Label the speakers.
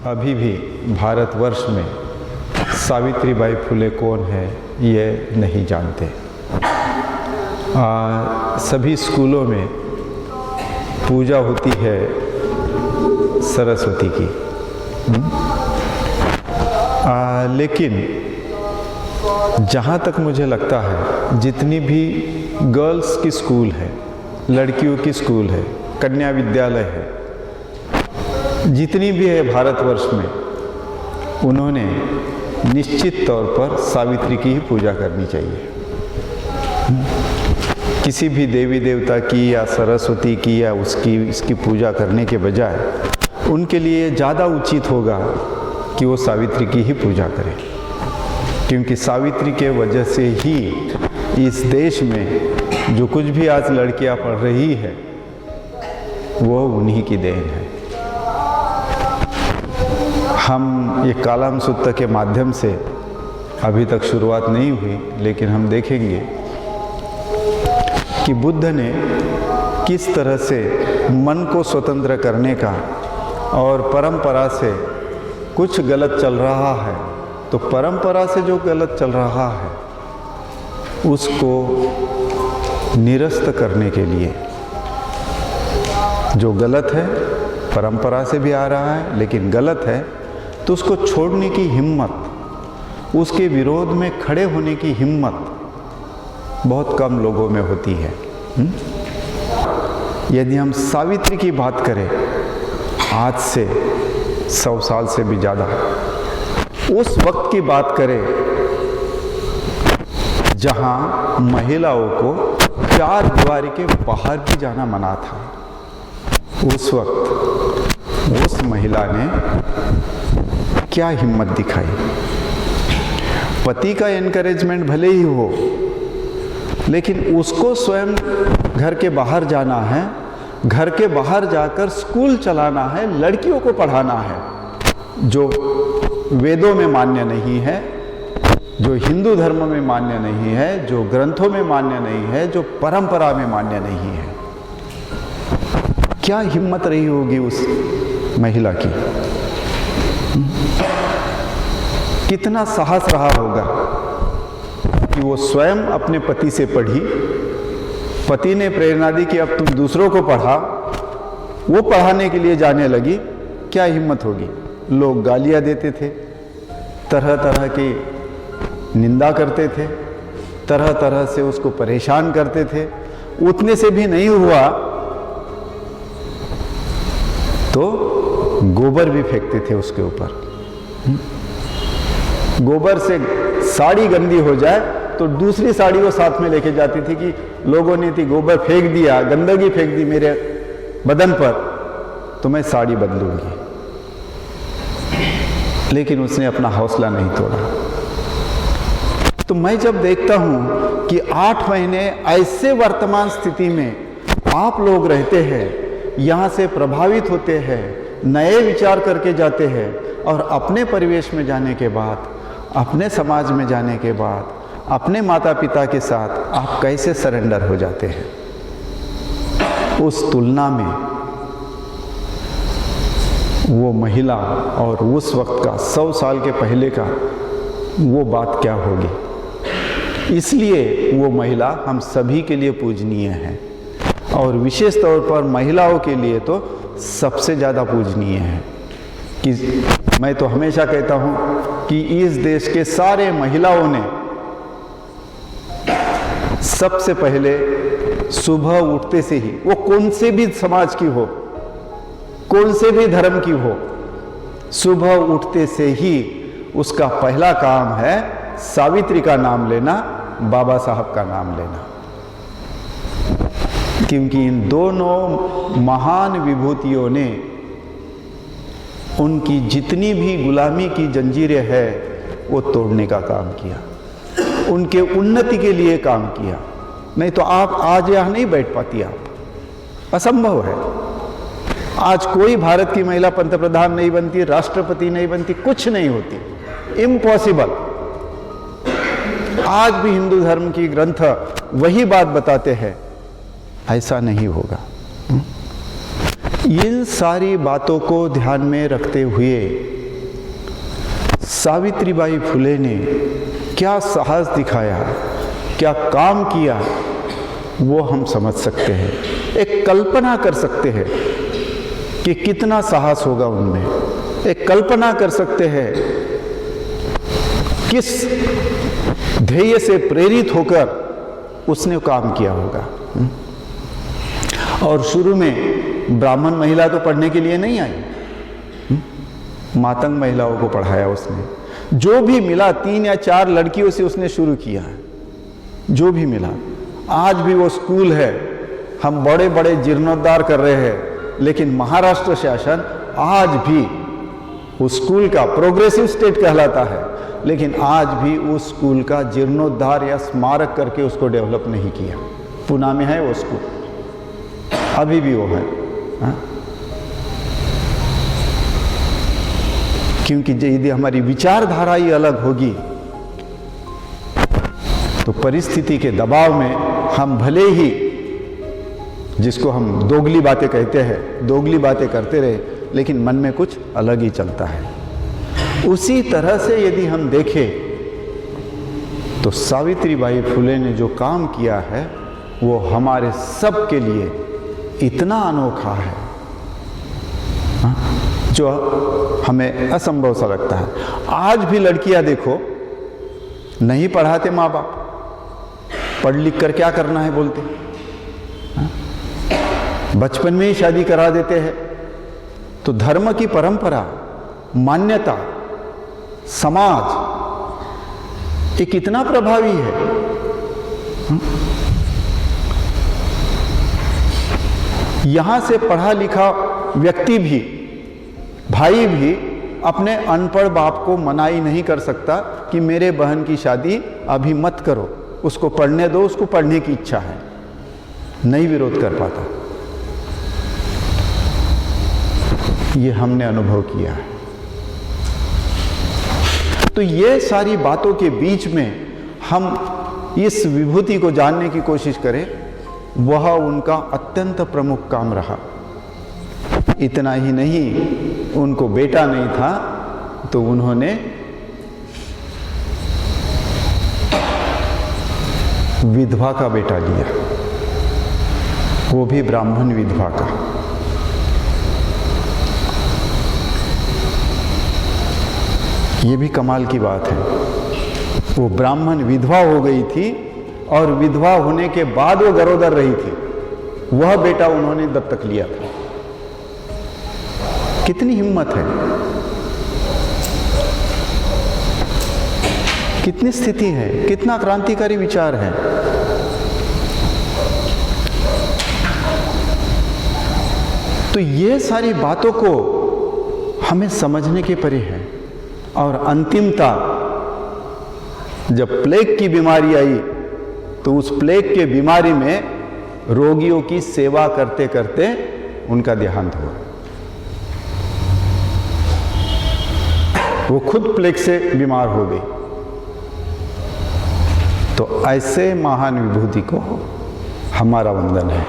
Speaker 1: अभी भी भारतवर्ष में सावित्रीबाई फुले कौन है ये नहीं जानते। सभी स्कूलों में पूजा होती है सरस्वती की, लेकिन जहाँ तक मुझे लगता है जितनी भी गर्ल्स की स्कूल है, लड़कियों की स्कूल है, कन्या विद्यालय है, जितनी भी है भारतवर्ष में, उन्होंने निश्चित तौर पर सावित्री की ही पूजा करनी चाहिए। किसी भी देवी देवता की या सरस्वती की या इसकी पूजा करने के बजाय उनके लिए ज़्यादा उचित होगा कि वो सावित्री की ही पूजा करें, क्योंकि सावित्री के वजह से ही इस देश में जो कुछ भी आज लड़कियां पढ़ रही है वो उन्हीं की देन है। हम ये कालम सूत्र के माध्यम से अभी तक शुरुआत नहीं हुई, लेकिन हम देखेंगे कि बुद्ध ने किस तरह से मन को स्वतंत्र करने का, और परंपरा से कुछ गलत चल रहा है तो परंपरा से जो गलत चल रहा है उसको निरस्त करने के लिए, जो गलत है परंपरा से भी आ रहा है लेकिन गलत है तो उसको छोड़ने की हिम्मत, उसके विरोध में खड़े होने की हिम्मत बहुत कम लोगों में होती है। यदि हम सावित्री की बात करें आज से 100 साल से भी ज़्यादा, उस वक्त की बात करें जहां महिलाओं को 4 दीवारी के बाहर भी जाना मना था, उस वक्त उस महिला ने क्या हिम्मत दिखाई। पति का एनकरेजमेंट भले ही हो, लेकिन उसको स्वयं घर के बाहर जाना है, घर के बाहर जाकर स्कूल चलाना है, लड़कियों को पढ़ाना है, जो वेदों में मान्य नहीं है, जो हिंदू धर्म में मान्य नहीं है, जो ग्रंथों में मान्य नहीं है, जो परंपरा में मान्य नहीं है। क्या हिम्मत रही होगी उस महिला की, कितना साहस रहा होगा कि वो स्वयं अपने पति से पढ़ी, पति ने प्रेरणा दी कि अब तुम दूसरों को पढ़ा, वो पढ़ाने के लिए जाने लगी। क्या हिम्मत होगी। लोग गालियां देते थे, तरह तरह की निंदा करते थे, तरह तरह से उसको परेशान करते थे, उतने से भी नहीं हुआ तो गोबर भी फेंकते थे उसके ऊपर। गोबर से साड़ी गंदी हो जाए तो दूसरी साड़ी वो साथ में लेके जाती थी कि लोगों ने थी गोबर फेंक दिया, गंदगी फेंक दी मेरे बदन पर, तो मैं साड़ी बदलूंगी। लेकिन उसने अपना हौसला नहीं तोड़ा। तो मैं जब देखता हूं कि 8 महीने ऐसे वर्तमान स्थिति में आप लोग रहते हैं, यहां से प्रभावित होते हैं, नए विचार करके जाते हैं, और अपने परिवेश में जाने के बाद, अपने समाज में जाने के बाद, अपने माता पिता के साथ आप कैसे सरेंडर हो जाते हैं। उस तुलना में वो महिला और उस वक्त का 100 साल के पहले का वो बात क्या होगी। इसलिए वो महिला हम सभी के लिए पूजनीय है, और विशेष तौर पर महिलाओं के लिए तो सबसे ज़्यादा पूजनीय है। कि मैं तो हमेशा कहता हूँ कि इस देश के सारे महिलाओं ने सबसे पहले सुबह उठते से ही, वो कौन से भी समाज की हो, कौन से भी धर्म की हो, सुबह उठते से ही उसका पहला काम है सावित्री का नाम लेना, बाबा साहब का नाम लेना। क्योंकि इन दोनों महान विभूतियों ने उनकी जितनी भी गुलामी की जंजीरें है वो तोड़ने का काम किया, उनके उन्नति के लिए काम किया। नहीं तो आप आज यहाँ नहीं बैठ पाती, आप, असंभव है। आज कोई भारत की महिला पंतप्रधान नहीं बनती, राष्ट्रपति नहीं बनती, कुछ नहीं होती, इम्पॉसिबल। आज भी हिंदू धर्म की ग्रंथ वही बात बताते हैं, ऐसा नहीं होगा। इन सारी बातों को ध्यान में रखते हुए सावित्रीबाई फुले ने क्या साहस दिखाया, क्या काम किया, वो हम समझ सकते हैं, एक कल्पना कर सकते हैं कि कितना साहस होगा उनमें, एक कल्पना कर सकते हैं किस ध्येय से प्रेरित होकर उसने काम किया होगा। और शुरू में ब्राह्मण महिला तो पढ़ने के लिए नहीं आई, मातंग महिलाओं को पढ़ाया उसने। जो भी मिला 3 या 4 लड़कियों से उसने शुरू किया, जो भी मिला। आज भी वो स्कूल है, हम बड़े बड़े जीर्णोद्धार कर रहे हैं, लेकिन महाराष्ट्र शासन आज भी उस स्कूल का प्रोग्रेसिव स्टेट कहलाता है, लेकिन आज भी उस स्कूल का जीर्णोद्धार या स्मारक करके उसको डेवलप नहीं किया। पुणे में है वो स्कूल, अभी भी वो है। हा? क्योंकि यदि हमारी विचारधारा ही अलग होगी तो परिस्थिति के दबाव में हम भले ही, जिसको हम दोगली बातें कहते हैं, दोगली बातें करते रहे, लेकिन मन में कुछ अलग ही चलता है। उसी तरह से यदि हम देखें तो सावित्रीबाई फुले ने जो काम किया है वो हमारे सब के लिए इतना अनोखा है, जो हमें असंभव सा लगता है। आज भी लड़कियां देखो, नहीं पढ़ाते माँ बाप, पढ़ लिख कर क्या करना है बोलते, बचपन में ही शादी करा देते हैं। तो धर्म की परंपरा, मान्यता, समाज ये कितना प्रभावी है। यहां से पढ़ा लिखा व्यक्ति भी, भाई भी अपने अनपढ़ बाप को मनाही नहीं कर सकता कि मेरे बहन की शादी अभी मत करो, उसको पढ़ने दो, उसको पढ़ने की इच्छा है, नहीं विरोध कर पाता। ये हमने अनुभव किया है। तो ये सारी बातों के बीच में हम इस विभूति को जानने की कोशिश करें, वह उनका अत्यंत प्रमुख काम रहा। इतना ही नहीं, उनको बेटा नहीं था तो उन्होंने विधवा का बेटा लिया, वो भी ब्राह्मण विधवा का। ये भी कमाल की बात है। वो ब्राह्मण विधवा हो गई थी और विधवा होने के बाद वो गरोदर रही थी, वह बेटा उन्होंने दत्तक लिया था। कितनी हिम्मत है, कितनी स्थिति है, कितना क्रांतिकारी विचार है। तो ये सारी बातों को हमें समझने के परे है। और अंतिमता, जब प्लेग की बीमारी आई तो उस प्लेग के बीमारी में रोगियों की सेवा करते करते उनका देहांत हुआ। वो खुद प्लेग से बीमार हो गई। तो ऐसे महान विभूति को हमारा वंदन है।